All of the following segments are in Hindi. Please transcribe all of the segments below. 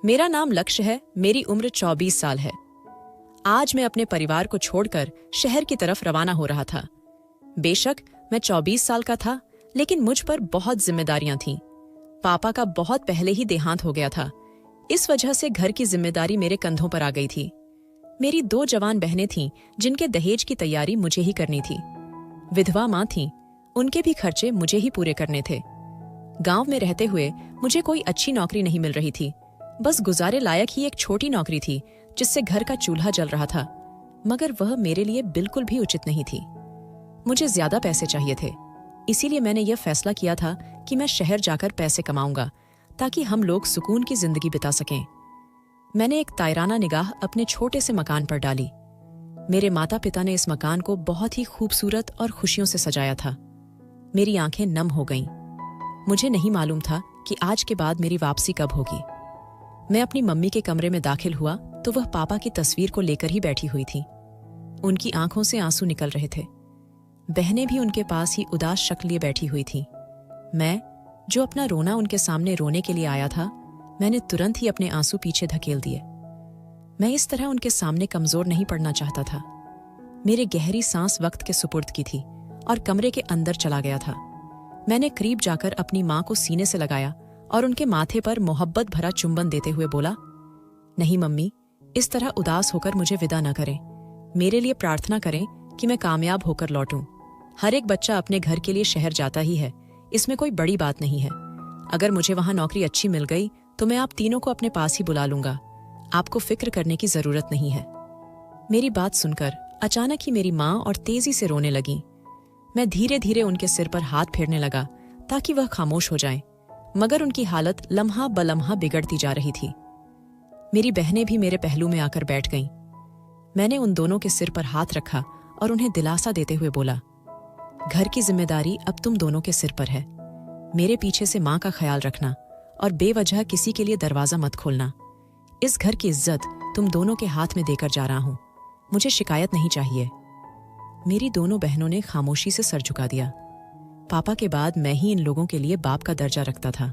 मेरा नाम लक्ष्य है, मेरी उम्र 24 साल है। आज मैं अपने परिवार को छोड़कर शहर की तरफ रवाना हो रहा था। बेशक मैं 24 साल का था, लेकिन मुझ पर बहुत जिम्मेदारियां थीं। पापा का बहुत पहले ही देहांत हो गया था। इस वजह से घर की जिम्मेदारी मेरे कंधों पर आ गई थी। मेरी 2 जवान बहनें थीं, जिनके दहेज की तैयारी मुझे ही करनी थी। विधवा माँ थीं, उनके भी खर्चे मुझे ही पूरे करने थे। गांव में रहते हुए मुझे कोई अच्छी नौकरी नहीं मिल रही थी। बस गुजारे लायक ही एक छोटी नौकरी थी, जिससे घर का चूल्हा जल रहा था, मगर वह मेरे लिए बिल्कुल भी उचित नहीं थी। मुझे ज्यादा पैसे चाहिए थे, इसीलिए मैंने यह फैसला किया था कि मैं शहर जाकर पैसे कमाऊंगा, ताकि हम लोग सुकून की जिंदगी बिता सकें। मैंने एक तायराना निगाह अपने छोटे से मकान पर डाली। मेरे माता पिता ने इस मकान को बहुत ही खूबसूरत और खुशियों से सजाया था। मेरी आंखें नम हो गईं। मुझे नहीं मालूम था कि आज के बाद मेरी वापसी कब होगी। मैं अपनी मम्मी के कमरे में दाखिल हुआ तो वह पापा की तस्वीर को लेकर ही बैठी हुई थी। उनकी आंखों से आंसू निकल रहे थे। बहनें भी उनके पास ही उदास शक्ल लिए बैठी हुई थीं। मैं, जो अपना रोना उनके सामने रोने के लिए आया था, मैंने तुरंत ही अपने आंसू पीछे धकेल दिए। मैं इस तरह उनके सामने कमजोर नहीं पड़ना चाहता था। मेरी गहरी सांस वक्त के सुपुर्द की थी और कमरे के अंदर चला गया था। मैंने करीब जाकर अपनी मां को सीने से लगाया और उनके माथे पर मोहब्बत भरा चुंबन देते हुए बोला, नहीं मम्मी, इस तरह उदास होकर मुझे विदा न करें। मेरे लिए प्रार्थना करें कि मैं कामयाब होकर लौटूं। हर एक बच्चा अपने घर के लिए शहर जाता ही है, इसमें कोई बड़ी बात नहीं है। अगर मुझे वहां नौकरी अच्छी मिल गई तो मैं आप तीनों को अपने पास ही बुला लूंगा। आपको फिक्र करने की जरूरत नहीं है। मेरी बात सुनकर अचानक ही मेरी माँ और तेजी से रोने लगी। मैं धीरे धीरे उनके सिर पर हाथ फेरने लगा ताकि वह खामोश हो जाएं, मगर उनकी हालत लम्हा बलम्हा बिगड़ती जा रही थी। मेरी बहनें भी मेरे पहलू में आकर बैठ गईं। मैंने उन दोनों के सिर पर हाथ रखा और उन्हें दिलासा देते हुए बोला, घर की जिम्मेदारी अब तुम दोनों के सिर पर है। मेरे पीछे से माँ का ख्याल रखना और बेवजह किसी के लिए दरवाजा मत खोलना। इस घर की इज्जत तुम दोनों के हाथ में देकर जा रहा हूं। मुझे शिकायत नहीं चाहिए। मेरी दोनों बहनों ने खामोशी से सर झुका दिया। पापा के बाद मैं ही इन लोगों के लिए बाप का दर्जा रखता था।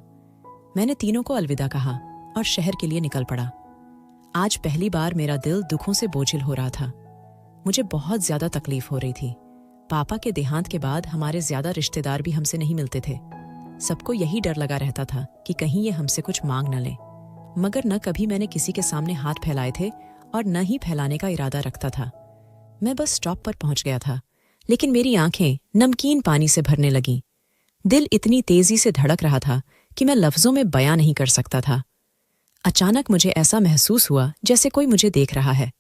मैंने तीनों को अलविदा कहा और शहर के लिए निकल पड़ा। आज पहली बार मेरा दिल दुखों से बोझिल हो रहा था। मुझे बहुत ज्यादा तकलीफ हो रही थी। पापा के देहांत के बाद हमारे ज्यादा रिश्तेदार भी हमसे नहीं मिलते थे। सबको यही डर लगा रहता था कि कहीं ये हमसे कुछ मांग न लें, मगर न कभी मैंने किसी के सामने हाथ फैलाए थे और न ही फैलाने का इरादा रखता था। मैं बस स्टॉप पर पहुंच गया था, लेकिन मेरी आंखें नमकीन पानी से भरने लगीं। दिल इतनी तेजी से धड़क रहा था कि मैं लफ्जों में बयां नहीं कर सकता था। अचानक मुझे ऐसा महसूस हुआ जैसे कोई मुझे देख रहा है।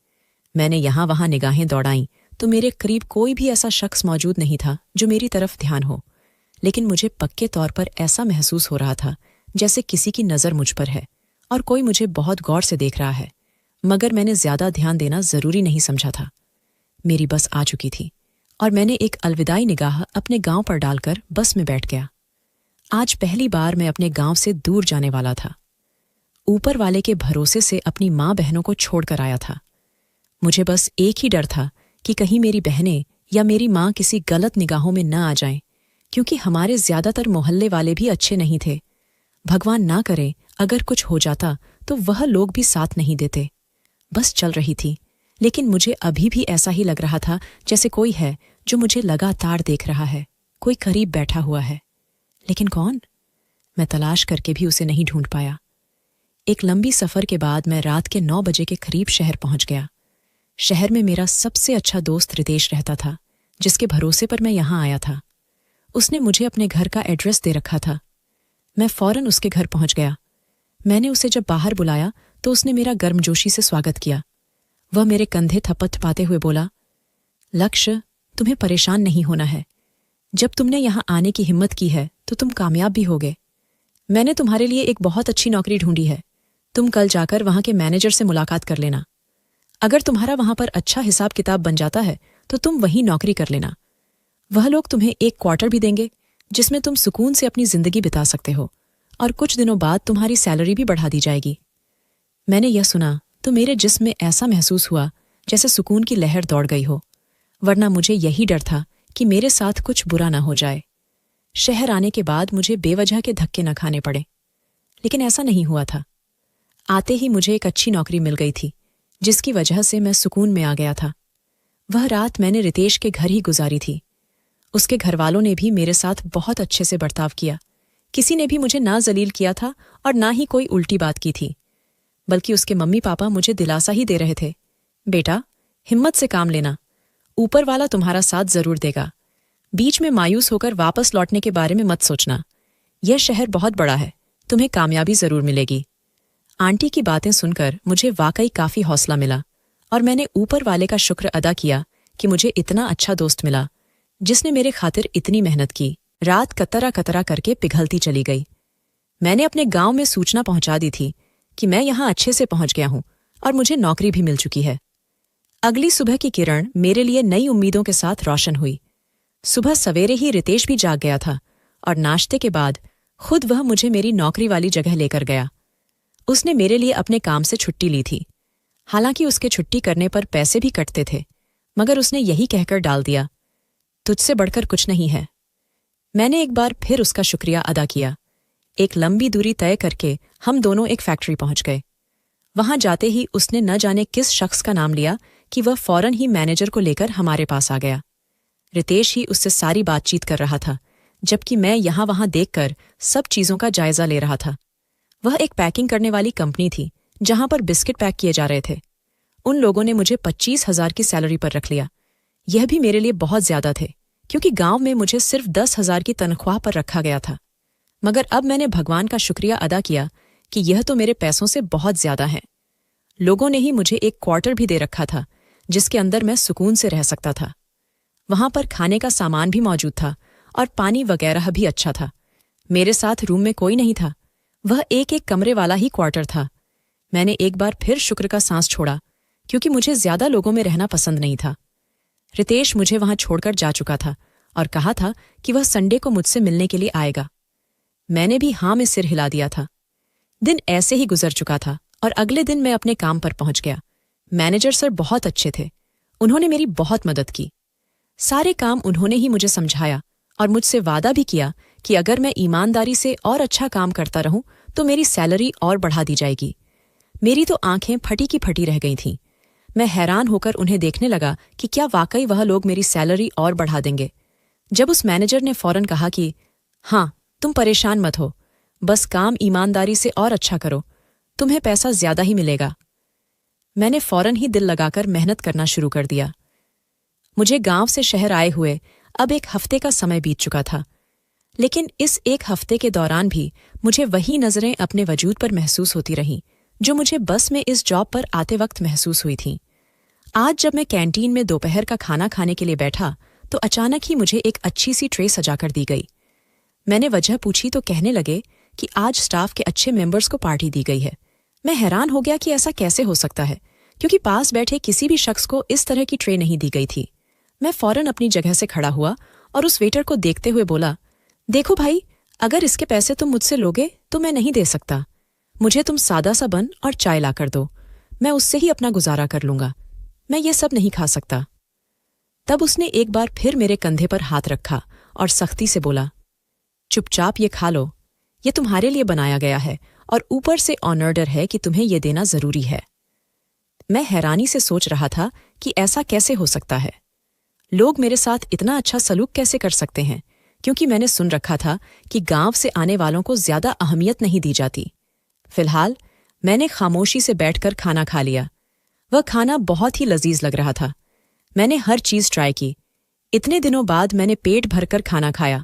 मैंने यहां वहां निगाहें दौड़ाईं तो मेरे करीब कोई भी ऐसा शख्स मौजूद नहीं था जो मेरी तरफ ध्यान हो, लेकिन मुझे पक्के तौर पर ऐसा महसूस हो रहा था जैसे किसी की नजर मुझ पर है और कोई मुझे बहुत गौर से देख रहा है, मगर मैंने ज्यादा ध्यान देना जरूरी नहीं समझा था। मेरी बस आ चुकी थी और मैंने एक अलविदाई निगाह अपने गांव पर डालकर बस में बैठ गया। आज पहली बार मैं अपने गांव से दूर जाने वाला था। ऊपर वाले के भरोसे से अपनी माँ बहनों को छोड़कर आया था। मुझे बस एक ही डर था कि कहीं मेरी बहनें या मेरी माँ किसी गलत निगाहों में न आ जाएं, क्योंकि हमारे ज्यादातर मोहल्ले वाले भी अच्छे नहीं थे। भगवान ना करे अगर कुछ हो जाता तो वह लोग भी साथ नहीं देते। बस चल रही थी, लेकिन मुझे अभी भी ऐसा ही लग रहा था जैसे कोई है जो मुझे लगातार देख रहा है, कोई करीब बैठा हुआ है। लेकिन कौन? मैं तलाश करके भी उसे नहीं ढूंढ पाया। एक लंबी सफर के बाद मैं रात के 9 बजे के करीब शहर पहुंच गया। शहर में मेरा सबसे अच्छा दोस्त रितेश रहता था, जिसके भरोसे पर मैं यहां आया था। उसने मुझे अपने घर का एड्रेस दे रखा था। मैं फौरन उसके घर पहुंच गया। मैंने उसे जब बाहर बुलाया तो उसने मेरा गर्मजोशी से स्वागत किया। वह मेरे कंधे थपथपाते हुए बोला, लक्ष्य, तुम्हें परेशान नहीं होना है। जब तुमने यहां आने की हिम्मत की है तो तुम कामयाब भी होगे। मैंने तुम्हारे लिए एक बहुत अच्छी नौकरी ढूंढी है। तुम कल जाकर वहां के मैनेजर से मुलाकात कर लेना। अगर तुम्हारा वहां पर अच्छा हिसाब किताब बन जाता है तो तुम वहीं नौकरी कर लेना। वह लोग तुम्हें एक क्वार्टर भी देंगे जिसमें तुम सुकून से अपनी जिंदगी बिता सकते हो, और कुछ दिनों बाद तुम्हारी सैलरी भी बढ़ा दी जाएगी। मैंने यह सुना तो मेरे जिस्म में ऐसा महसूस हुआ जैसे सुकून की लहर दौड़ गई हो, वरना मुझे यही डर था कि मेरे साथ कुछ बुरा ना हो जाए। शहर आने के बाद मुझे बेवजह के धक्के न खाने पड़े, लेकिन ऐसा नहीं हुआ था। आते ही मुझे एक अच्छी नौकरी मिल गई थी, जिसकी वजह से मैं सुकून में आ गया था। वह रात मैंने रितेश के घर ही गुजारी थी। उसके घरवालों ने भी मेरे साथ बहुत अच्छे से बर्ताव किया। किसी ने भी मुझे ना जलील किया था और ना ही कोई उल्टी बात की थी, बल्कि उसके मम्मी पापा मुझे दिलासा ही दे रहे थे, बेटा हिम्मत से काम लेना, ऊपर वाला तुम्हारा साथ जरूर देगा। बीच में मायूस होकर वापस लौटने के बारे में मत सोचना। यह शहर बहुत बड़ा है, तुम्हें कामयाबी जरूर मिलेगी। आंटी की बातें सुनकर मुझे वाकई काफी हौसला मिला और मैंने ऊपर वाले का शुक्र अदा किया कि मुझे इतना अच्छा दोस्त मिला जिसने मेरे खातिर इतनी मेहनत की। रात कतरा कतरा करके पिघलती चली गई। मैंने अपने गांव में सूचना पहुंचा दी थी कि मैं यहां अच्छे से पहुंच गया हूं और मुझे नौकरी भी मिल चुकी है। अगली सुबह की किरण मेरे लिए नई उम्मीदों के साथ रोशन हुई। सुबह सवेरे ही रितेश भी जाग गया था और नाश्ते के बाद खुद वह मुझे मेरी नौकरी वाली जगह लेकर गया। उसने मेरे लिए अपने काम से छुट्टी ली थी। हालांकि उसके छुट्टी करने पर पैसे भी कटते थे, मगर उसने यही कहकर डाल दिया, तुझसे बढ़कर कुछ नहीं है। मैंने एक बार फिर उसका शुक्रिया अदा किया। एक लंबी दूरी तय करके हम दोनों एक फैक्ट्री पहुंच गए। वहां जाते ही उसने न जाने किस शख्स का नाम लिया कि वह फौरन ही मैनेजर को लेकर हमारे पास आ गया। रितेश ही उससे सारी बातचीत कर रहा था, जबकि मैं यहां वहां देखकर सब चीजों का जायजा ले रहा था। वह एक पैकिंग करने वाली कंपनी थी जहां पर बिस्किट पैक किए जा रहे थे। उन लोगों ने मुझे 25,000 की सैलरी पर रख लिया। यह भी मेरे लिए बहुत ज्यादा थे, क्योंकि गांव में मुझे सिर्फ 10,000 की तनख्वाह पर रखा गया था। मगर अब मैंने भगवान का शुक्रिया अदा किया कि यह तो मेरे पैसों से बहुत ज्यादा है। लोगों ने ही मुझे एक क्वार्टर भी दे रखा था, जिसके अंदर मैं सुकून से रह सकता था। वहां पर खाने का सामान भी मौजूद था और पानी वगैरह भी अच्छा था। मेरे साथ रूम में कोई नहीं था, वह एक एक कमरे वाला ही क्वार्टर था। मैंने एक बार फिर शुक्र का सांस छोड़ा, क्योंकि मुझे ज्यादा लोगों में रहना पसंद नहीं था। रितेश मुझे वहां छोड़कर जा चुका था और कहा था कि वह संडे को मुझसे मिलने के लिए आएगा। मैंने भी हाँ में सिर हिला दिया था। दिन ऐसे ही गुजर चुका था और अगले दिन मैं अपने काम पर पहुंच गया। मैनेजर सर बहुत अच्छे थे, उन्होंने मेरी बहुत मदद की। सारे काम उन्होंने ही मुझे समझाया और मुझसे वादा भी किया कि अगर मैं ईमानदारी से और अच्छा काम करता रहूं तो मेरी सैलरी और बढ़ा दी जाएगी। मेरी तो आंखें फटी की फटी रह गई थीं। मैं हैरान होकर उन्हें देखने लगा कि क्या वाकई वह लोग मेरी सैलरी और बढ़ा देंगे। जब उस मैनेजर ने फौरन कहा कि हाँ, तुम परेशान मत हो, बस काम ईमानदारी से और अच्छा करो, तुम्हें पैसा ज्यादा ही मिलेगा। मैंने फौरन ही दिल लगाकर मेहनत करना शुरू कर दिया। मुझे गांव से शहर आए हुए अब एक हफ्ते का समय बीत चुका था, लेकिन इस एक हफ्ते के दौरान भी मुझे वही नजरें अपने वजूद पर महसूस होती रहीं जो मुझे बस में इस जॉब पर आते वक्त महसूस हुई थीं। आज जब मैं कैंटीन में दोपहर का खाना खाने के लिए बैठा तो अचानक ही मुझे एक अच्छी सी ट्रे सजाकर दी गई। मैंने वजह पूछी तो कहने लगे कि आज स्टाफ के अच्छे मेंबर्स को पार्टी दी गई है। मैं हैरान हो गया कि ऐसा कैसे हो सकता है, क्योंकि पास बैठे किसी भी शख्स को इस तरह की ट्रे नहीं दी गई थी। मैं फौरन अपनी जगह से खड़ा हुआ और उस वेटर को देखते हुए बोला, देखो भाई, अगर इसके पैसे तुम मुझसे लोगे तो मैं नहीं दे सकता। मुझे तुम सादा सा बन और चाय ला कर दो, मैं उससे ही अपना गुजारा कर लूंगा। मैं ये सब नहीं खा सकता। तब उसने एक बार फिर मेरे कंधे पर हाथ रखा और सख्ती से बोला, चुपचाप ये खा लो, ये तुम्हारे लिए बनाया गया है और ऊपर से ऑनर्डर है कि तुम्हें ये देना जरूरी है। मैं हैरानी से सोच रहा था कि ऐसा कैसे हो सकता है। लोग मेरे साथ इतना अच्छा सलूक कैसे कर सकते हैं, क्योंकि मैंने सुन रखा था कि गांव से आने वालों को ज्यादा अहमियत नहीं दी जाती। फिलहाल मैंने खामोशी से बैठकर खाना खा लिया। वह खाना बहुत ही लजीज लग रहा था। मैंने हर चीज ट्राई की। इतने दिनों बाद मैंने पेट भरकर खाना खाया,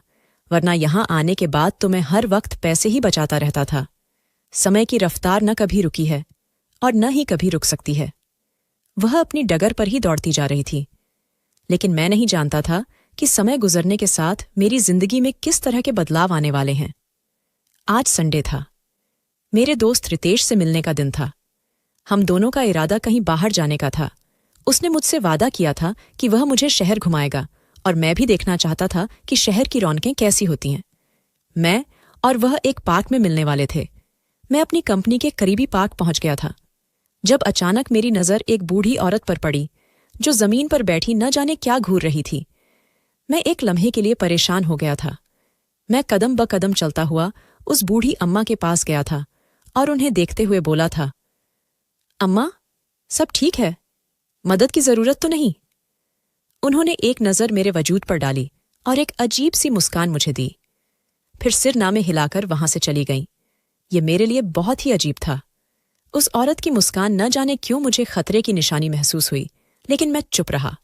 वरना यहां आने के बाद तो मैं हर वक्त पैसे ही बचाता रहता था। समय की रफ्तार न कभी रुकी है और न ही कभी रुक सकती है। वह अपनी डगर पर ही दौड़ती जा रही थी, लेकिन मैं नहीं जानता था कि समय गुजरने के साथ मेरी जिंदगी में किस तरह के बदलाव आने वाले हैं। आज संडे था। मेरे दोस्त रितेश से मिलने का दिन था। हम दोनों का इरादा कहीं बाहर जाने का था। उसने मुझसे वादा किया था कि वह मुझे शहर घुमाएगा और मैं भी देखना चाहता था कि शहर की रौनकें कैसी होती हैं। मैं और वह एक पार्क में मिलने वाले थे। मैं अपनी कंपनी के करीबी पार्क पहुंच गया था, जब अचानक मेरी नजर एक बूढ़ी औरत पर पड़ी जो जमीन पर बैठी न जाने क्या घूर रही थी। मैं एक लम्हे के लिए परेशान हो गया था। मैं कदम ब कदम चलता हुआ उस बूढ़ी अम्मा के पास गया था और उन्हें देखते हुए बोला था, अम्मा, सब ठीक है? मदद की जरूरत तो नहीं? उन्होंने एक नजर मेरे वजूद पर डाली और एक अजीब सी मुस्कान मुझे दी, फिर सिर नामे हिलाकर वहां से चली गईं। ये मेरे लिए बहुत ही अजीब था। उस औरत की मुस्कान न जाने क्यों मुझे खतरे की निशानी महसूस हुई, लेकिन मैं चुप रहा।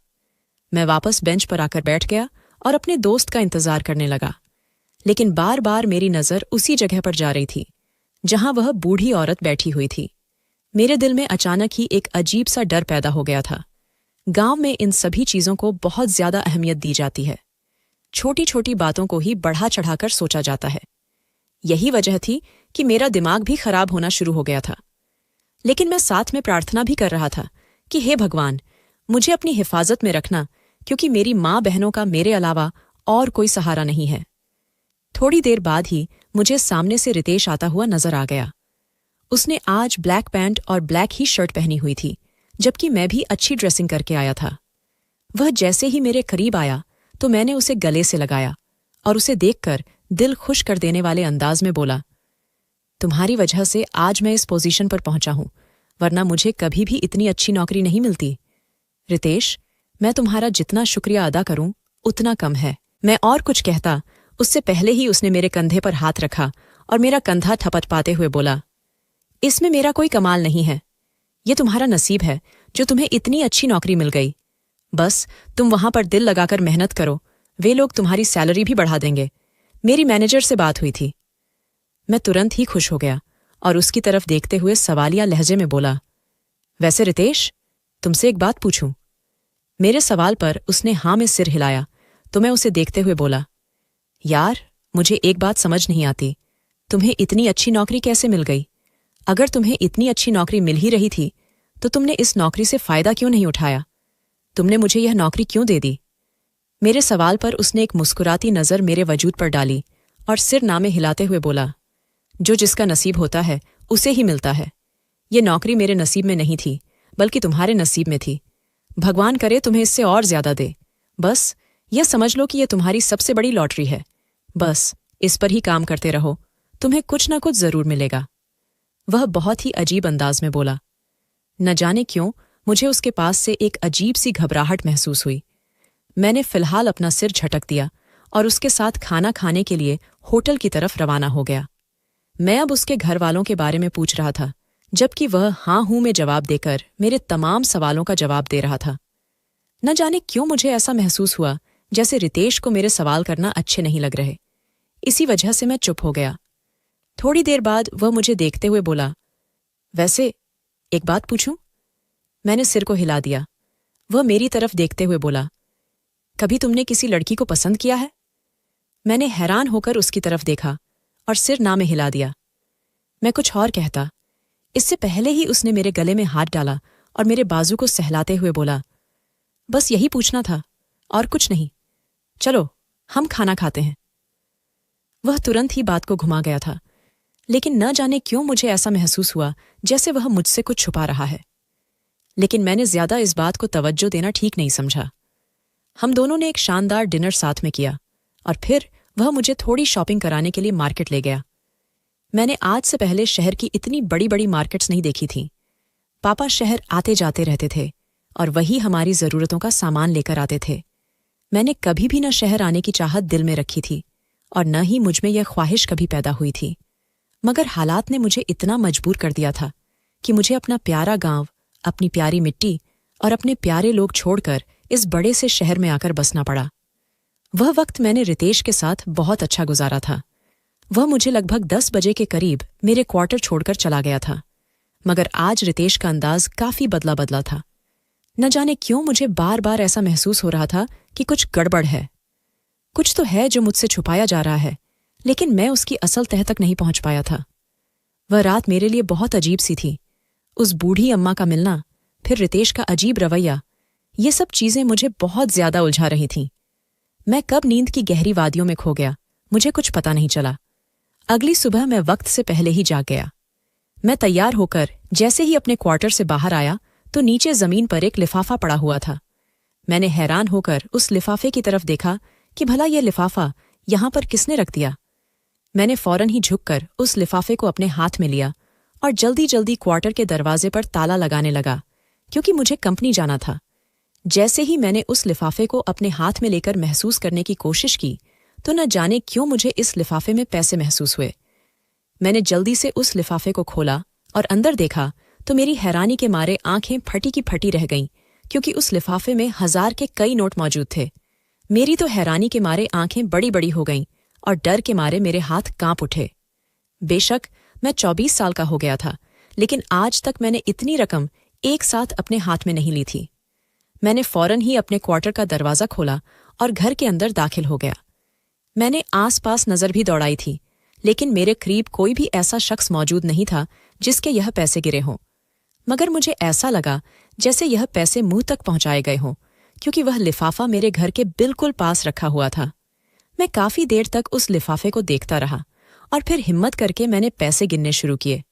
मैं वापस बेंच पर आकर बैठ गया और अपने दोस्त का इंतजार करने लगा, लेकिन बार बार मेरी नजर उसी जगह पर जा रही थी जहां वह बूढ़ी औरत बैठी हुई थी। मेरे दिल में अचानक ही एक अजीब सा डर पैदा हो गया था। गांव में इन सभी चीजों को बहुत ज्यादा अहमियत दी जाती है। छोटी छोटी बातों को ही बढ़ा चढ़ाकर सोचा जाता है। यही वजह थी कि मेरा दिमाग भी खराब होना शुरू हो गया था। लेकिन मैं साथ में प्रार्थना भी कर रहा था कि हे भगवान, मुझे अपनी हिफाजत में रखना, क्योंकि मेरी माँ बहनों का मेरे अलावा और कोई सहारा नहीं है। थोड़ी देर बाद ही मुझे सामने से रितेश आता हुआ नजर आ गया। उसने आज ब्लैक पैंट और ब्लैक ही शर्ट पहनी हुई थी, जबकि मैं भी अच्छी ड्रेसिंग करके आया था। वह जैसे ही मेरे करीब आया तो मैंने उसे गले से लगाया और उसे देखकर दिल खुश कर देने वाले अंदाज में बोला, तुम्हारी वजह से आज मैं इस पोजीशन पर पहुंचा हूं, वरना मुझे कभी भी इतनी अच्छी नौकरी नहीं मिलती। रितेश, मैं तुम्हारा जितना शुक्रिया अदा करूं उतना कम है। मैं और कुछ कहता उससे पहले ही उसने मेरे कंधे पर हाथ रखा और मेरा कंधा थपथपाते हुए बोला, इसमें मेरा कोई कमाल नहीं है। ये तुम्हारा नसीब है जो तुम्हें इतनी अच्छी नौकरी मिल गई। बस तुम वहां पर दिल लगाकर मेहनत करो, वे लोग तुम्हारी सैलरी भी बढ़ा देंगे। मेरी मैनेजर से बात हुई थी। मैं तुरंत ही खुश हो गया और उसकी तरफ देखते हुए सवालिया लहजे में बोला, वैसे रितेश, तुमसे एक बात पूछूं? मेरे सवाल पर उसने हाँ में सिर हिलाया तो मैं उसे देखते हुए बोला, यार, मुझे एक बात समझ नहीं आती, तुम्हें इतनी अच्छी नौकरी कैसे मिल गई? अगर तुम्हें इतनी अच्छी नौकरी मिल ही रही थी तो तुमने इस नौकरी से फायदा क्यों नहीं उठाया? तुमने मुझे यह नौकरी क्यों दे दी? मेरे सवाल पर उसने एक मुस्कुराती नजर मेरे वजूद पर डाली और सिर नामे हिलाते हुए बोला, जो जिसका नसीब होता है उसे ही मिलता है। ये नौकरी मेरे नसीब में नहीं थी, बल्कि तुम्हारे नसीब में थी। भगवान करे तुम्हें इससे और ज्यादा दे। बस यह समझ लो कि यह तुम्हारी सबसे बड़ी लॉटरी है। बस इस पर ही काम करते रहो, तुम्हें कुछ ना कुछ जरूर मिलेगा। वह बहुत ही अजीब अंदाज में बोला। न जाने क्यों मुझे उसके पास से एक अजीब सी घबराहट महसूस हुई। मैंने फिलहाल अपना सिर झटक दिया और उसके साथ खाना खाने के लिए होटल की तरफ रवाना हो गया। मैं अब उसके घर वालों के बारे में पूछ रहा था, जबकि वह हाँ हूं में जवाब देकर मेरे तमाम सवालों का जवाब दे रहा था। न जाने क्यों मुझे ऐसा महसूस हुआ जैसे रितेश को मेरे सवाल करना अच्छे नहीं लग रहे। इसी वजह से मैं चुप हो गया। थोड़ी देर बाद वह मुझे देखते हुए बोला, वैसे एक बात पूछूं? मैंने सिर को हिला दिया। वह मेरी तरफ देखते हुए बोला, कभी तुमने किसी लड़की को पसंद किया है? मैंने हैरान होकर उसकी तरफ देखा और सिर ना में हिला दिया। मैं कुछ और कहता, इससे पहले ही उसने मेरे गले में हाथ डाला और मेरे बाजू को सहलाते हुए बोला, बस यही पूछना था और कुछ नहीं। चलो हम खाना खाते हैं। वह तुरंत ही बात को घुमा गया था, लेकिन न जाने क्यों मुझे ऐसा महसूस हुआ जैसे वह मुझसे कुछ छुपा रहा है। लेकिन मैंने ज्यादा इस बात को तवज्जो देना ठीक नहीं समझा। हम दोनों ने एक शानदार डिनर साथ में किया और फिर वह मुझे थोड़ी शॉपिंग कराने के लिए मार्केट ले गया। मैंने आज से पहले शहर की इतनी बड़ी बड़ी मार्केट्स नहीं देखी थी। पापा शहर आते जाते रहते थे और वही हमारी जरूरतों का सामान लेकर आते थे। मैंने कभी भी न शहर आने की चाहत दिल में रखी थी और न ही मुझ में यह ख्वाहिश कभी पैदा हुई थी, मगर हालात ने मुझे इतना मजबूर कर दिया था कि मुझे अपना प्यारा गांव, अपनी प्यारी मिट्टी और अपने प्यारे लोग छोड़कर इस बड़े से शहर में आकर बसना पड़ा। वह वक्त मैंने रितेश के साथ बहुत अच्छा गुजारा था। वह मुझे लगभग 10 बजे के करीब मेरे क्वार्टर छोड़कर चला गया था, मगर आज रितेश का अंदाज काफी बदला बदला था। न जाने क्यों मुझे बार बार ऐसा महसूस हो रहा था कि कुछ गड़बड़ है। कुछ तो है जो मुझसे छुपाया जा रहा है, लेकिन मैं उसकी असल तह तक नहीं पहुंच पाया था। वह रात मेरे लिए बहुत अजीब सी थी। उस बूढ़ी अम्मा का मिलना, फिर रितेश का अजीब रवैया, ये सब चीजें मुझे बहुत ज्यादा उलझा रही थीं। मैं कब नींद की गहरी वादियों में खो गया, मुझे कुछ पता नहीं चला। अगली सुबह मैं वक्त से पहले ही जाग गया। मैं तैयार होकर जैसे ही अपने क्वार्टर से बाहर आया तो नीचे जमीन पर एक लिफाफा पड़ा हुआ था। मैंने हैरान होकर उस लिफाफे की तरफ देखा कि भला यह लिफाफा यहां पर किसने रख दिया। मैंने फौरन ही झुककर उस लिफाफे को अपने हाथ में लिया और जल्दी जल्दी क्वार्टर के दरवाजे पर ताला लगाने लगा, क्योंकि मुझे कंपनी जाना था। जैसे ही मैंने उस लिफाफे को अपने हाथ में लेकर महसूस करने की कोशिश की, तो न जाने क्यों मुझे इस लिफाफे में पैसे महसूस हुए। मैंने जल्दी से उस लिफाफे को खोला और अंदर देखा तो मेरी हैरानी के मारे आंखें फटी की फटी रह गईं, क्योंकि उस लिफाफे में 1000 के कई नोट मौजूद थे। मेरी तो हैरानी के मारे आंखें बड़ी बड़ी हो गईं और डर के मारे मेरे हाथ कांप उठे। बेशक मैं 24 साल का हो गया था, लेकिन आज तक मैंने इतनी रकम एक साथ अपने हाथ में नहीं ली थी। मैंने फौरन ही अपने क्वार्टर का दरवाजा खोला और घर के अंदर दाखिल हो गया। मैंने आसपास नजर भी दौड़ाई थी, लेकिन मेरे करीब कोई भी ऐसा शख्स मौजूद नहीं था जिसके यह पैसे गिरे हों। मगर मुझे ऐसा लगा जैसे यह पैसे मुंह तक पहुंचाए गए हों, क्योंकि वह लिफाफा मेरे घर के बिल्कुल पास रखा हुआ था। मैं काफी देर तक उस लिफाफे को देखता रहा और फिर हिम्मत करके मैंने पैसे गिनने शुरू किए।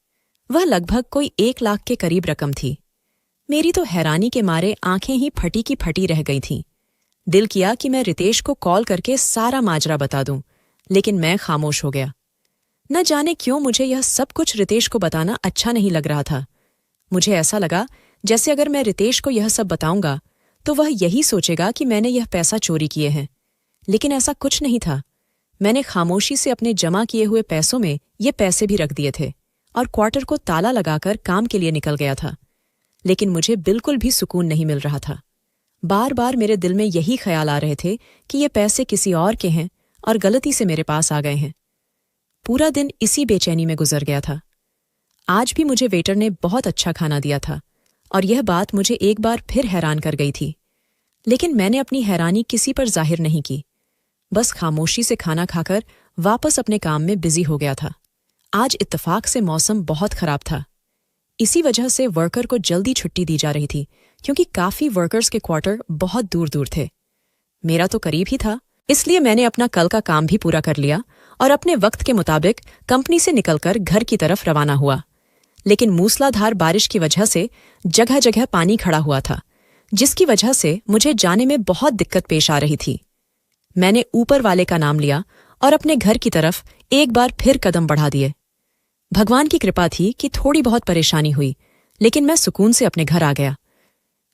वह लगभग कोई 1 लाख के करीब रकम थी। मेरी तो हैरानी के मारे आंखें ही फटी की फटी रह गई थीं। दिल किया कि मैं रितेश को कॉल करके सारा माजरा बता दूं, लेकिन मैं खामोश हो गया। न जाने क्यों मुझे यह सब कुछ रितेश को बताना अच्छा नहीं लग रहा था। मुझे ऐसा लगा जैसे अगर मैं रितेश को यह सब बताऊंगा तो वह यही सोचेगा कि मैंने यह पैसा चोरी किए हैं। लेकिन ऐसा कुछ नहीं था। मैंने खामोशी से अपने जमा किए हुए पैसों में ये पैसे भी रख दिए थे और क्वार्टर को ताला लगाकर काम के लिए निकल गया था। लेकिन मुझे बिल्कुल भी सुकून नहीं मिल रहा था। बार बार मेरे दिल में यही ख्याल आ रहे थे कि ये पैसे किसी और के हैं और गलती से मेरे पास आ गए हैं। पूरा दिन इसी बेचैनी में गुजर गया था। आज भी मुझे वेटर ने बहुत अच्छा खाना दिया था और यह बात मुझे एक बार फिर हैरान कर गई थी। लेकिन मैंने अपनी हैरानी किसी पर जाहिर नहीं की, बस खामोशी से खाना खाकर वापस अपने काम में बिजी हो गया था। आज इत्तेफाक से मौसम बहुत खराब था। इसी वजह से वर्कर को जल्दी छुट्टी दी जा रही थी, क्योंकि काफी वर्कर्स के क्वार्टर बहुत दूर दूर थे। मेरा तो करीब ही था, इसलिए मैंने अपना कल का काम भी पूरा कर लिया और अपने वक्त के मुताबिक कंपनी से निकलकर घर की तरफ रवाना हुआ। लेकिन मूसलाधार बारिश की वजह से जगह जगह पानी खड़ा हुआ था, जिसकी वजह से मुझे जाने में बहुत दिक्कत पेश आ रही थी। मैंने ऊपर वाले का नाम लिया और अपने घर की तरफ एक बार फिर कदम बढ़ा दिए। भगवान की कृपा थी कि थोड़ी बहुत परेशानी हुई, लेकिन मैं सुकून से अपने घर आ गया।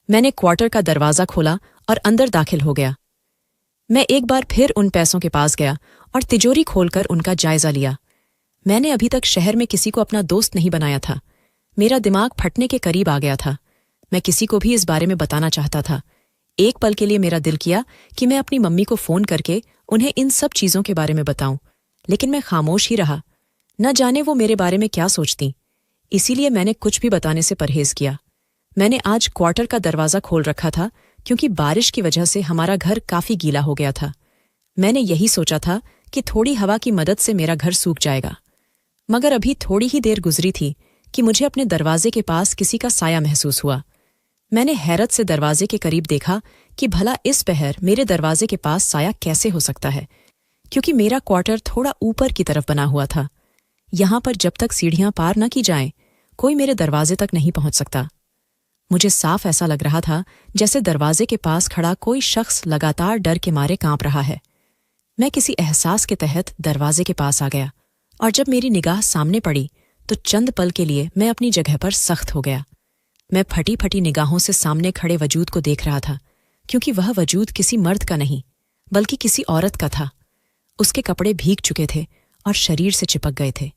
मैंने क्वार्टर का दरवाजा खोला और अंदर दाखिल हो गया। मैं एक बार फिर उन पैसों के पास गया और तिजोरी खोलकर उनका जायजा लिया। मैंने अभी तक शहर में किसी को अपना दोस्त नहीं बनाया था। मेरा दिमाग फटने के करीब आ गया था। मैं किसी को भी इस बारे में बताना चाहता था। एक पल के लिए मेरा दिल किया कि मैं अपनी मम्मी को फोन करके उन्हें इन सब चीजों के बारे में बताऊं, लेकिन मैं खामोश ही रहा। न जाने वो मेरे बारे में क्या सोचती। इसीलिए मैंने कुछ भी बताने से परहेज किया। मैंने आज क्वार्टर का दरवाजा खोल रखा था, क्योंकि बारिश की वजह से हमारा घर काफी गीला हो गया था। मैंने यही सोचा था कि थोड़ी हवा की मदद से मेरा घर सूख जाएगा। मगर अभी थोड़ी ही देर गुजरी थी कि मुझे अपने दरवाजे के पास किसी का साया महसूस हुआ। मैंने हैरत से दरवाजे के करीब देखा कि भला इस पहर मेरे दरवाजे के पास साया कैसे हो सकता है, क्योंकि मेरा क्वार्टर थोड़ा ऊपर की तरफ बना हुआ था। यहां पर जब तक सीढ़ियां पार न की जाएं, कोई मेरे दरवाजे तक नहीं पहुंच सकता। मुझे साफ ऐसा लग रहा था जैसे दरवाजे के पास खड़ा कोई शख्स लगातार डर के मारे कांप रहा है। मैं किसी एहसास के तहत दरवाजे के पास आ गया और जब मेरी निगाह सामने पड़ी तो चंद पल के लिए मैं अपनी जगह पर सख्त हो गया। मैं फटी फटी निगाहों से सामने खड़े वजूद को देख रहा था, क्योंकि वह वजूद किसी मर्द का नहीं बल्कि किसी औरत का था। उसके कपड़े भीग चुके थे और शरीर से चिपक गए थे।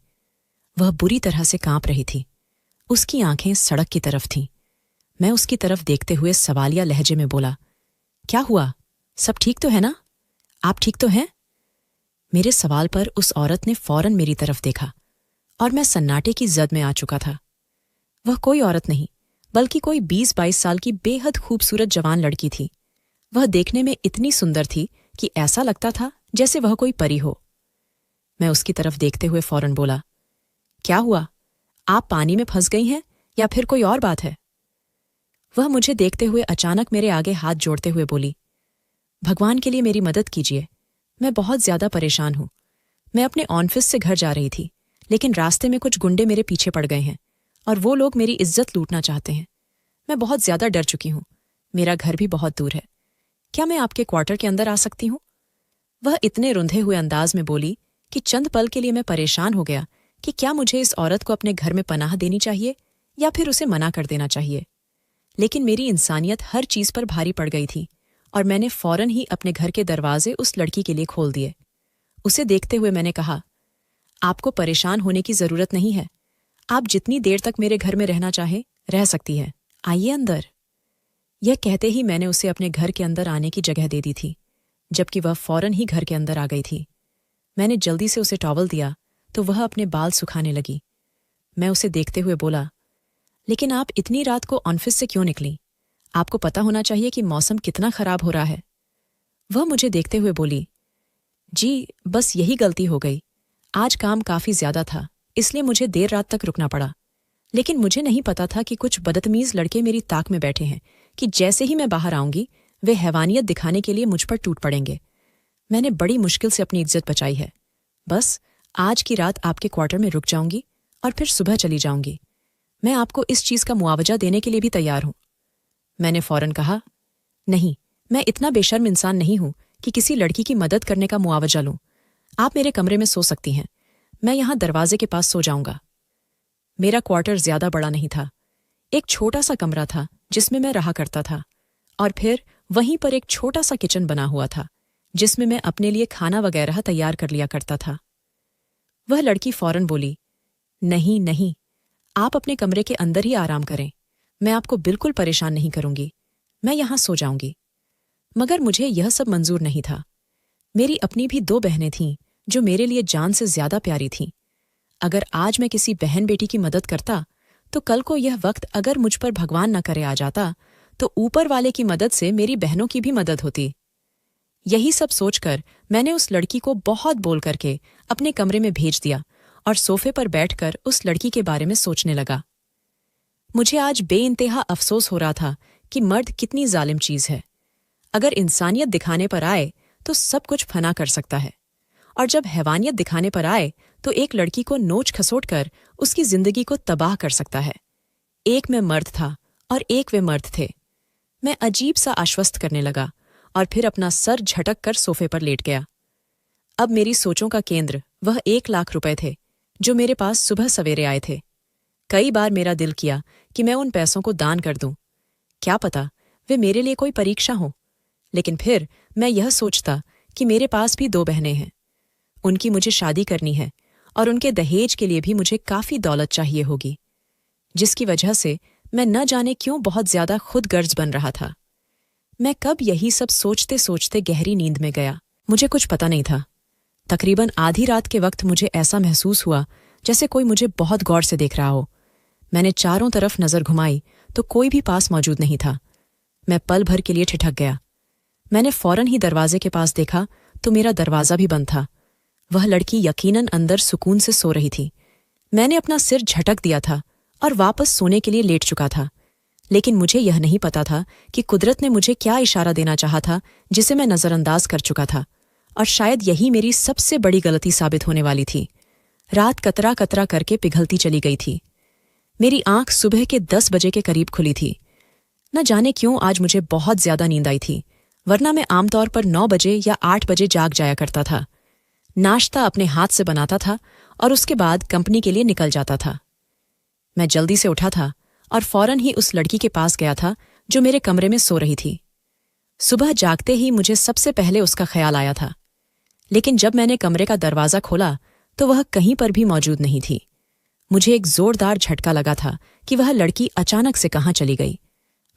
वह बुरी तरह से कांप रही थी। उसकी आंखें सड़क की तरफ थीं। मैं उसकी तरफ देखते हुए सवालिया लहजे में बोला, क्या हुआ? सब ठीक तो है ना? आप ठीक तो हैं? मेरे सवाल पर उस औरत ने फौरन मेरी तरफ देखा और मैं सन्नाटे की जद में आ चुका था। वह कोई औरत नहीं बल्कि कोई 20-22 साल की बेहद खूबसूरत जवान लड़की थी। वह देखने में इतनी सुंदर थी कि ऐसा लगता था जैसे वह कोई परी हो। मैं उसकी तरफ देखते हुए फौरन बोला, क्या हुआ? आप पानी में फंस गई हैं या फिर कोई और बात है? वह मुझे देखते हुए अचानक मेरे आगे हाथ जोड़ते हुए बोली, भगवान के लिए मेरी मदद कीजिए। मैं बहुत ज्यादा परेशान हूं। मैं अपने ऑफिस से घर जा रही थी, लेकिन रास्ते में कुछ गुंडे मेरे पीछे पड़ गए हैं और वो लोग मेरी इज्जत लूटना चाहते हैं। मैं बहुत ज्यादा डर चुकी हूं। मेरा घर भी बहुत दूर है। क्या मैं आपके क्वार्टर के अंदर आ सकती हूं? वह इतने रुंधे हुए अंदाज में बोली कि चंद पल के लिए मैं परेशान हो गया कि क्या मुझे इस औरत को अपने घर में पनाह देनी चाहिए या फिर उसे मना कर देना चाहिए। लेकिन मेरी इंसानियत हर चीज पर भारी पड़ गई थी और मैंने फौरन ही अपने घर के दरवाजे उस लड़की के लिए खोल दिए। उसे देखते हुए मैंने कहा, आपको परेशान होने की जरूरत नहीं है। आप जितनी देर तक मेरे घर में रहना चाहे रह सकती है। आइए अंदर। यह कहते ही मैंने उसे अपने घर के अंदर आने की जगह दे दी थी, जबकि वह फौरन ही घर के अंदर आ गई थी। मैंने जल्दी से उसे टॉवल दिया तो वह अपने बाल सुखाने लगी। मैं उसे देखते हुए बोला, लेकिन आप इतनी रात को ऑफिस से क्यों निकली? आपको पता होना चाहिए कि मौसम कितना खराब हो रहा है। वह मुझे देखते हुए बोली, जी बस यही गलती हो गई। आज काम काफी ज्यादा था, इसलिए मुझे देर रात तक रुकना पड़ा। लेकिन मुझे नहीं पता था कि कुछ बदतमीज लड़के मेरी ताक में बैठे हैं कि जैसे ही मैं बाहर आऊंगी वे हैवानियत दिखाने के लिए मुझ पर टूट पड़ेंगे। मैंने बड़ी मुश्किल से अपनी इज्जत बचाई है। बस आज की रात आपके क्वार्टर में रुक जाऊंगी और फिर सुबह चली जाऊंगी। मैं आपको इस चीज का मुआवजा देने के लिए भी तैयार हूं। मैंने फौरन कहा, नहीं, मैं इतना बेशर्म इंसान नहीं हूं कि किसी लड़की की मदद करने का मुआवजा लूं। आप मेरे कमरे में सो सकती हैं। मैं यहां दरवाजे के पास सो जाऊंगा। मेरा क्वार्टर ज्यादा बड़ा नहीं था। एक छोटा सा कमरा था जिसमें मैं रहा करता था, और फिर वहीं पर एक छोटा सा किचन बना हुआ था जिसमें मैं अपने लिए खाना वगैरह तैयार कर लिया करता था। वह लड़की फौरन बोली, नहीं नहीं, आप अपने कमरे के अंदर ही आराम करें। मैं आपको बिल्कुल परेशान नहीं करूंगी। मैं यहां सो जाऊंगी। मगर मुझे यह सब मंजूर नहीं था। मेरी अपनी भी 2 बहनें थीं जो मेरे लिए जान से ज्यादा प्यारी थीं। अगर आज मैं किसी बहन बेटी की मदद करता तो कल को यह वक्त अगर मुझ पर भगवान न करे आ जाता तो ऊपर वाले की मदद से मेरी बहनों की भी मदद होती। यही सब सोचकर मैंने उस लड़की को बहुत बोल करके अपने कमरे में भेज दिया और सोफे पर बैठकर उस लड़की के बारे में सोचने लगा। मुझे आज बेइंतहा अफसोस हो रहा था कि मर्द कितनी जालिम चीज है। अगर इंसानियत दिखाने पर आए तो सब कुछ फना कर सकता है, और जब हैवानियत दिखाने पर आए तो एक लड़की को नोच खसोट कर उसकी जिंदगी को तबाह कर सकता है। एक मैं मर्द था और एक वे मर्द थे। मैं अजीब सा आश्वस्त करने लगा और फिर अपना सर झटक कर सोफे पर लेट गया। अब मेरी सोचों का केंद्र वह 1 लाख रुपए थे जो मेरे पास सुबह सवेरे आए थे। कई बार मेरा दिल किया कि मैं उन पैसों को दान कर दूं। क्या पता वे मेरे लिए कोई परीक्षा हो। लेकिन फिर मैं यह सोचता कि मेरे पास भी 2 बहनें हैं। उनकी मुझे शादी करनी है और उनके दहेज के लिए भी मुझे काफी दौलत चाहिए होगी, जिसकी वजह से मैं न जाने क्यों बहुत ज्यादा खुद गर्ज बन रहा था। मैं कब यही सब सोचते सोचते गहरी नींद में गया, मुझे कुछ पता नहीं था। तकरीबन आधी रात के वक्त मुझे ऐसा महसूस हुआ जैसे कोई मुझे बहुत गौर से देख रहा हो। मैंने चारों तरफ नजर घुमाई तो कोई भी पास मौजूद नहीं था। मैं पल भर के लिए ठिठक गया। मैंने फौरन ही दरवाजे के पास देखा तो मेरा दरवाजा भी बंद था। वह लड़की यकीनन अंदर सुकून से सो रही थी। मैंने अपना सिर झटक दिया था और वापस सोने के लिए लेट चुका था। लेकिन मुझे यह नहीं पता था कि कुदरत ने मुझे क्या इशारा देना चाहा था जिसे मैं नजरअंदाज कर चुका था, और शायद यही मेरी सबसे बड़ी गलती साबित होने वाली थी। रात कतरा कतरा करके पिघलती चली गई थी। मेरी आंख सुबह के 10 बजे के करीब खुली थी। न जाने क्यों आज मुझे बहुत ज्यादा नींद आई थी, वरना मैं आमतौर पर 9 बजे या 8 बजे जाग जाया करता था। नाश्ता अपने हाथ से बनाता था और उसके बाद कंपनी के लिए निकल जाता था। मैं जल्दी से उठा था और फौरन ही उस लड़की के पास गया था जो मेरे कमरे में सो रही थी। सुबह जागते ही मुझे सबसे पहले उसका ख्याल आया था, लेकिन जब मैंने कमरे का दरवाजा खोला तो वह कहीं पर भी मौजूद नहीं थी। मुझे एक जोरदार झटका लगा था कि वह लड़की अचानक से कहाँ चली गई,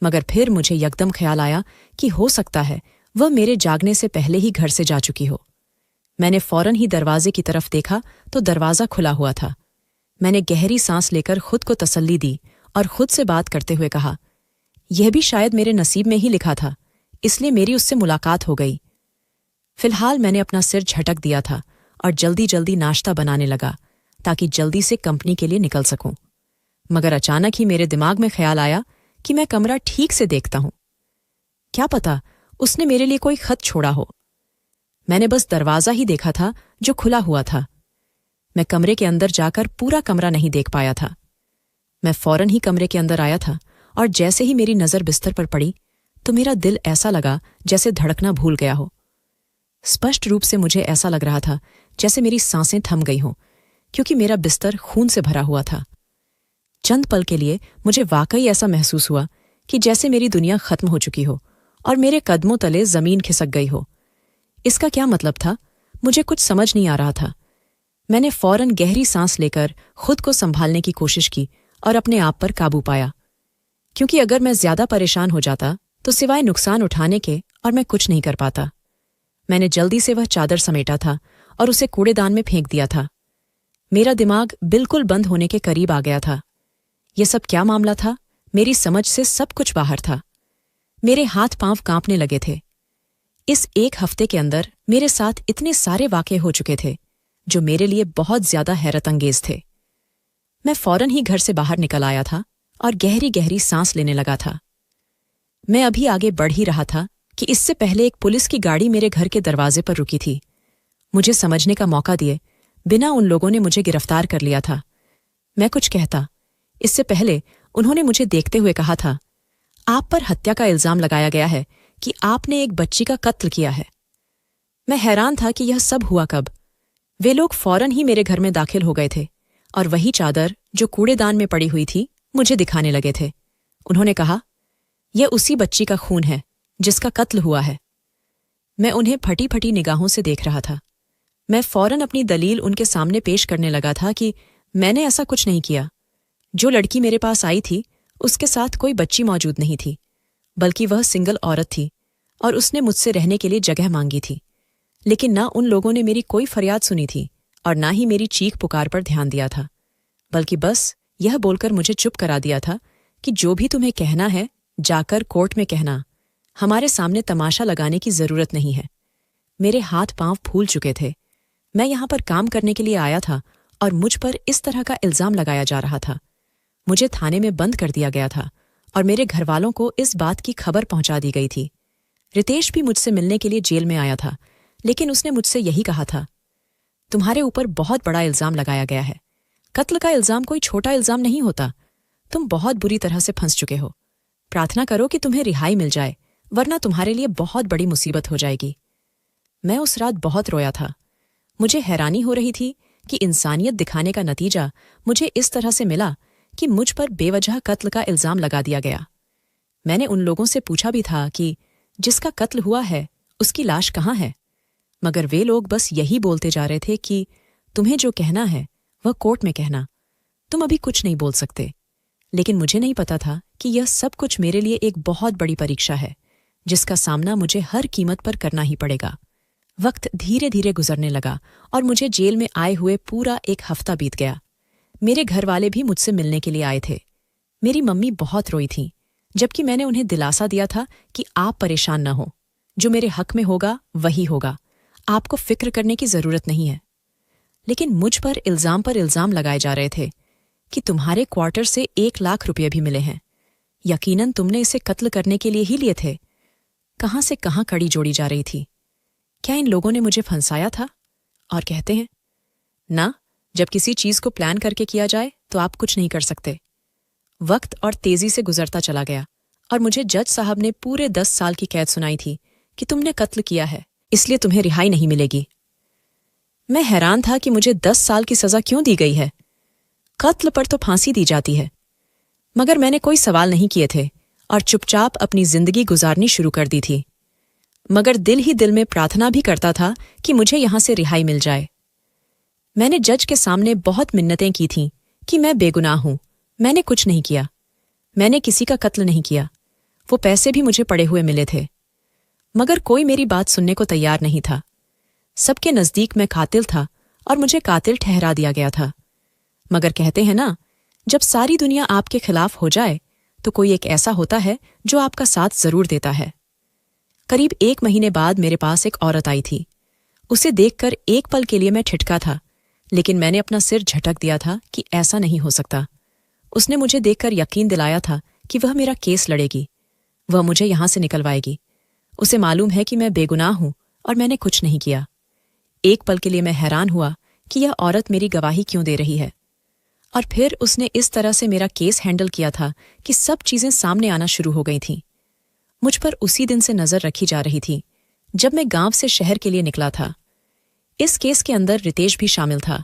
मगर फिर मुझे यकदम ख्याल आया कि हो सकता है वह मेरे जागने से पहले ही घर से जा चुकी हो। मैंने फौरन ही दरवाजे की तरफ देखा तो दरवाजा खुला हुआ था। मैंने गहरी सांस लेकर खुद को तसल्ली दी और खुद से बात करते हुए कहा, यह भी शायद मेरे नसीब में ही लिखा था, इसलिए मेरी उससे मुलाकात हो गई। फिलहाल मैंने अपना सिर झटक दिया था और जल्दी जल्दी नाश्ता बनाने लगा ताकि जल्दी से कंपनी के लिए निकल सकूं। मगर अचानक ही मेरे दिमाग में ख्याल आया कि मैं कमरा ठीक से देखता हूं। क्या पता उसने मेरे लिए कोई खत छोड़ा हो। मैंने बस दरवाजा ही देखा था जो खुला हुआ था। मैं कमरे के अंदर जाकर पूरा कमरा नहीं देख पाया था। मैं फौरन ही कमरे के अंदर आया था और जैसे ही मेरी नजर बिस्तर पर पड़ी तो मेरा दिल ऐसा लगा जैसे धड़कना भूल गया हो। स्पष्ट रूप से मुझे ऐसा लग रहा था जैसे मेरी सांसें थम गई हों, क्योंकि मेरा बिस्तर खून से भरा हुआ था। चंद पल के लिए मुझे वाकई ऐसा महसूस हुआ कि जैसे मेरी दुनिया खत्म हो चुकी हो और मेरे कदमों तले जमीन खिसक गई हो। इसका क्या मतलब था, मुझे कुछ समझ नहीं आ रहा था। मैंने फौरन गहरी सांस लेकर खुद को संभालने की कोशिश की और अपने आप पर काबू पाया, क्योंकि अगर मैं ज्यादा परेशान हो जाता तो सिवाय नुकसान उठाने के और मैं कुछ नहीं कर पाता। मैंने जल्दी से वह चादर समेटा था और उसे कूड़ेदान में फेंक दिया था। मेरा दिमाग बिल्कुल बंद होने के करीब आ गया था। यह सब क्या मामला था? मेरी समझ से सब कुछ बाहर था। मेरे हाथ पांव कांपने लगे थे। इस एक हफ्ते के अंदर मेरे साथ इतने सारे वाक़ये हो चुके थे जो मेरे लिए बहुत ज्यादा हैरत अंगेज थे। मैं फौरन ही घर से बाहर निकल आया था और गहरी गहरी सांस लेने लगा था। मैं अभी आगे बढ़ ही रहा था कि इससे पहले एक पुलिस की गाड़ी मेरे घर के दरवाजे पर रुकी थी। मुझे समझने का मौका दिए बिना उन लोगों ने मुझे गिरफ्तार कर लिया था। मैं कुछ कहता इससे पहले उन्होंने मुझे देखते हुए कहा था, आप पर हत्या का इल्जाम लगाया गया है कि आपने एक बच्ची का कत्ल किया है। मैं हैरान था कि यह सब हुआ कब। वे लोग फौरन ही मेरे घर में दाखिल हो गए थे और वही चादर जो कूड़ेदान में पड़ी हुई थी मुझे दिखाने लगे थे। उन्होंने कहा, यह उसी बच्ची का खून है जिसका कत्ल हुआ है। मैं उन्हें फटी फटी निगाहों से देख रहा था। मैं फौरन अपनी दलील उनके सामने पेश करने लगा था कि मैंने ऐसा कुछ नहीं किया। जो लड़की मेरे पास आई थी उसके साथ कोई बच्ची मौजूद नहीं थी, बल्कि वह सिंगल औरत थी और उसने मुझसे रहने के लिए जगह मांगी थी। लेकिन ना उन लोगों ने मेरी कोई फरियाद सुनी थी और ना ही मेरी चीख पुकार पर ध्यान दिया था, बल्कि बस यह बोलकर मुझे चुप करा दिया था कि जो भी तुम्हें कहना है जाकर कोर्ट में कहना, हमारे सामने तमाशा लगाने की जरूरत नहीं है। मेरे हाथ पांव फूल चुके थे। मैं यहां पर काम करने के लिए आया था और मुझ पर इस तरह का इल्जाम लगाया जा रहा था। मुझे थाने में बंद कर दिया गया था और मेरे घरवालों को इस बात की खबर पहुंचा दी गई थी। रितेश भी मुझसे मिलने के लिए जेल में आया था, लेकिन उसने मुझसे यही कहा था, तुम्हारे ऊपर बहुत बड़ा इल्जाम लगाया गया है। कत्ल का इल्जाम कोई छोटा इल्जाम नहीं होता। तुम बहुत बुरी तरह से फंस चुके हो। प्रार्थना करो कि तुम्हें रिहाई मिल जाए, वरना तुम्हारे लिए बहुत बड़ी मुसीबत हो जाएगी। मैं उस रात बहुत रोया था। मुझे हैरानी हो रही थी कि इंसानियत दिखाने का नतीजा मुझे इस तरह से मिला कि मुझ पर बेवजह कत्ल का इल्जाम लगा दिया गया। मैंने उन लोगों से पूछा भी था कि जिसका कत्ल हुआ है उसकी लाश कहाँ है, मगर वे लोग बस यही बोलते जा रहे थे कि तुम्हें जो कहना है वह कोर्ट में कहना, तुम अभी कुछ नहीं बोल सकते। लेकिन मुझे नहीं पता था कि यह सब कुछ मेरे लिए एक बहुत बड़ी परीक्षा है जिसका सामना मुझे हर कीमत पर करना ही पड़ेगा। वक्त धीरे धीरे गुजरने लगा और मुझे जेल में आए हुए पूरा एक हफ्ता बीत गया। मेरे घर वाले भी मुझसे मिलने के लिए आए थे। मेरी मम्मी बहुत रोई थी, जबकि मैंने उन्हें दिलासा दिया था कि आप परेशान न हो, जो मेरे हक में होगा वही होगा, आपको फिक्र करने की जरूरत नहीं है। लेकिन मुझ पर इल्जाम लगाए जा रहे थे कि तुम्हारे क्वार्टर से 1 लाख रुपये भी मिले हैं। यकीनन तुमने इसे कत्ल करने के लिए ही लिए थे। कहां से कहां कड़ी जोड़ी जा रही थी। क्या इन लोगों ने मुझे फंसाया था? और कहते हैं ना, जब किसी चीज को प्लान करके किया जाए तो आप कुछ नहीं कर सकते। वक्त और तेजी से गुजरता चला गया और मुझे जज साहब ने पूरे 10 साल की कैद सुनाई थी कि तुमने कत्ल किया है, इसलिए तुम्हें रिहाई नहीं मिलेगी। मैं हैरान था कि मुझे 10 साल की सजा क्यों दी गई है। कत्ल पर तो फांसी दी जाती है। मगर मैंने कोई सवाल नहीं किए थे और चुपचाप अपनी जिंदगी गुजारनी शुरू कर दी थी। मगर दिल ही दिल में प्रार्थना भी करता था कि मुझे यहां से रिहाई मिल जाए। मैंने जज के सामने बहुत मिन्नतें की थीं कि मैं बेगुनाह हूं, मैंने कुछ नहीं किया, मैंने किसी का कत्ल नहीं किया, वो पैसे भी मुझे पड़े हुए मिले थे। मगर कोई मेरी बात सुनने को तैयार नहीं था। सबके नजदीक मैं कातिल था और मुझे कातिल ठहरा दिया गया था। मगर कहते हैं ना, जब सारी दुनिया आपके खिलाफ हो जाए तो कोई एक ऐसा होता है जो आपका साथ जरूर देता है। करीब 1 महीने बाद मेरे पास एक औरत आई थी। उसे देखकर एक पल के लिए मैं ठिठका था, लेकिन मैंने अपना सिर झटक दिया था कि ऐसा नहीं हो सकता। उसने मुझे देखकर यकीन दिलाया था कि वह मेरा केस लड़ेगी, वह मुझे यहां से निकलवाएगी। उसे मालूम है कि मैं बेगुनाह हूं और मैंने कुछ नहीं किया। एक पल के लिए मैं हैरान हुआ कि यह औरत मेरी गवाही क्यों दे रही है। और फिर उसने इस तरह से मेरा केस हैंडल किया था कि सब चीजें सामने आना शुरू हो गई थीं। मुझ पर उसी दिन से नजर रखी जा रही थी जब मैं गांव से शहर के लिए निकला था। इस केस के अंदर रितेश भी शामिल था,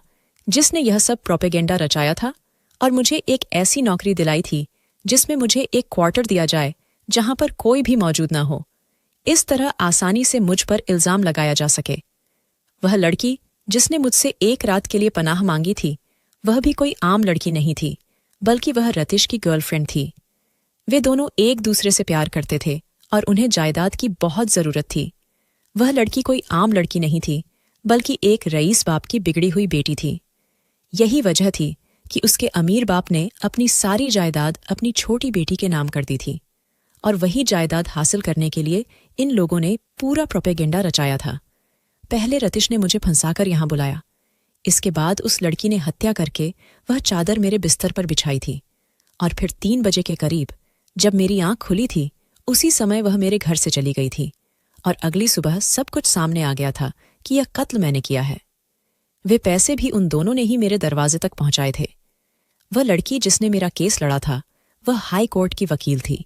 जिसने यह सब प्रोपेगेंडा रचाया था और मुझे एक ऐसी नौकरी दिलाई थी जिसमें मुझे एक क्वार्टर दिया जाए जहां पर कोई भी मौजूद ना हो, इस तरह आसानी से मुझ पर इल्जाम लगाया जा सके। वह लड़की जिसने मुझसे एक रात के लिए पनाह मांगी थी, वह भी कोई आम लड़की नहीं थी, बल्कि वह रतीश की गर्लफ्रेंड थी। वे दोनों एक दूसरे से प्यार करते थे और उन्हें जायदाद की बहुत जरूरत थी। वह लड़की कोई आम लड़की नहीं थी, बल्कि एक रईस बाप की बिगड़ी हुई बेटी थी। यही वजह थी कि उसके अमीर बाप ने अपनी सारी जायदाद अपनी छोटी बेटी के नाम कर दी थी, और वही जायदाद हासिल करने के लिए इन लोगों ने पूरा प्रोपेगेंडा रचाया था। पहले रतीश ने मुझे फंसाकर यहां बुलाया। इसके बाद उस लड़की ने हत्या करके वह चादर मेरे बिस्तर पर बिछाई थी, और फिर 3 बजे के करीब जब मेरी आंख खुली थी, उसी समय वह मेरे घर से चली गई थी, और अगली सुबह सब कुछ सामने आ गया था कि यह कत्ल मैंने किया है। वे पैसे भी उन दोनों ने ही मेरे दरवाजे तक पहुंचाए थे। वह लड़की जिसने मेरा केस लड़ा था, वह हाई कोर्ट की वकील थी।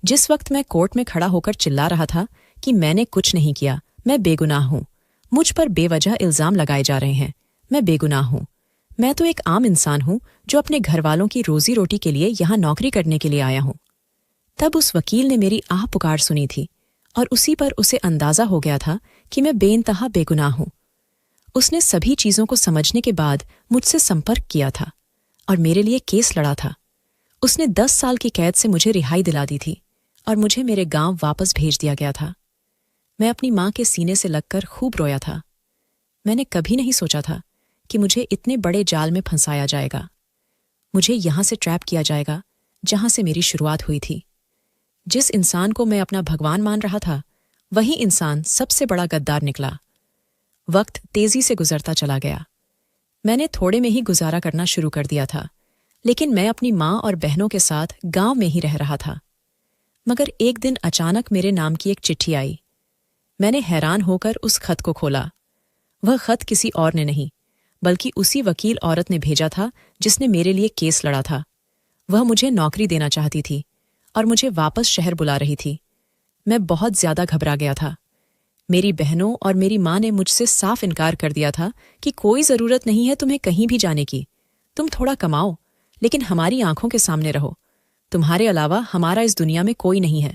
जिस वक्त मैं कोर्ट में खड़ा होकर चिल्ला रहा था कि मैंने कुछ नहीं किया, मैं बेगुनाह हूं, मुझ पर बेवजह इल्जाम लगाए जा रहे हैं, मैं बेगुनाह हूं, मैं तो एक आम इंसान हूं जो अपने घर वालों की रोजी रोटी के लिए यहां नौकरी करने के लिए आया हूं। तब उस वकील ने मेरी आह पुकार सुनी थी, और उसी पर उसे अंदाजा हो गया था कि मैं बेइंतहा बेगुनाह हूं। उसने सभी चीजों को समझने के बाद मुझसे संपर्क किया था और मेरे लिए केस लड़ा था। उसने 10 साल की कैद से मुझे रिहाई दिला दी थी और मुझे मेरे गांव वापस भेज दिया गया था। मैं अपनी मां के सीने से लगकर खूब रोया था। मैंने कभी नहीं सोचा था कि मुझे इतने बड़े जाल में फंसाया जाएगा। मुझे यहां से ट्रैप किया जाएगा जहां से मेरी शुरुआत हुई थी। जिस इंसान को मैं अपना भगवान मान रहा था, वही इंसान सबसे बड़ा गद्दार निकला। वक्त तेजी से गुजरता चला गया। मैंने थोड़े में ही गुजारा करना शुरू कर दिया था, लेकिन मैं अपनी मां और बहनों के साथ गांव में ही रह रहा था। मगर एक दिन अचानक मेरे नाम की एक चिट्ठी आई। मैंने हैरान होकर उस खत को खोला। वह खत किसी और ने नहीं, बल्कि उसी वकील औरत ने भेजा था जिसने मेरे लिए केस लड़ा था। वह मुझे नौकरी देना चाहती थी और मुझे वापस शहर बुला रही थी। मैं बहुत ज्यादा घबरा गया था। मेरी बहनों और मेरी मां ने मुझसे साफ इनकार कर दिया था कि कोई जरूरत नहीं है तुम्हें कहीं भी जाने की। तुम थोड़ा कमाओ, लेकिन हमारी आंखों के सामने रहो। तुम्हारे अलावा हमारा इस दुनिया में कोई नहीं है।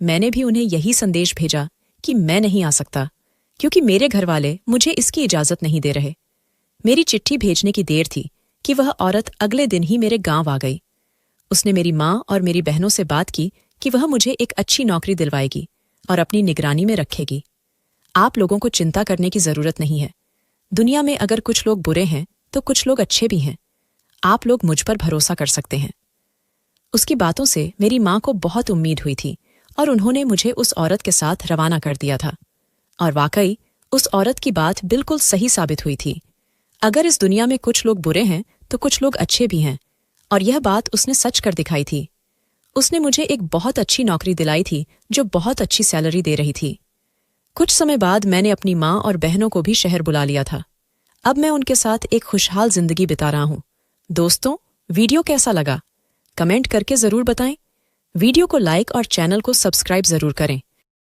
मैंने भी उन्हें यही संदेश भेजा कि मैं नहीं आ सकता, क्योंकि मेरे घरवाले मुझे इसकी इजाजत नहीं दे रहे। मेरी चिट्ठी भेजने की देर थी कि वह औरत अगले दिन ही मेरे गांव आ गई। उसने मेरी मां और मेरी बहनों से बात की कि वह मुझे एक अच्छी नौकरी दिलवाएगी और अपनी निगरानी में रखेगी। आप लोगों को चिंता करने की जरूरत नहीं है। दुनिया में अगर कुछ लोग बुरे हैं तो कुछ लोग अच्छे भी हैं। आप लोग मुझ पर भरोसा कर सकते हैं। उसकी बातों से मेरी मां को बहुत उम्मीद हुई थी और उन्होंने मुझे उस औरत के साथ रवाना कर दिया था। और वाकई उस औरत की बात बिल्कुल सही साबित हुई थी। अगर इस दुनिया में कुछ लोग बुरे हैं तो कुछ लोग अच्छे भी हैं, और यह बात उसने सच कर दिखाई थी। उसने मुझे एक बहुत अच्छी नौकरी दिलाई थी जो बहुत अच्छी सैलरी दे रही थी। कुछ समय बाद मैंने अपनी मां और बहनों को भी शहर बुला लिया था। अब मैं उनके साथ एक खुशहाल जिंदगी बिता रहा हूं। दोस्तों, वीडियो कैसा लगा? कमेंट करके जरूर बताएं। वीडियो को लाइक और चैनल को सब्सक्राइब जरूर करें।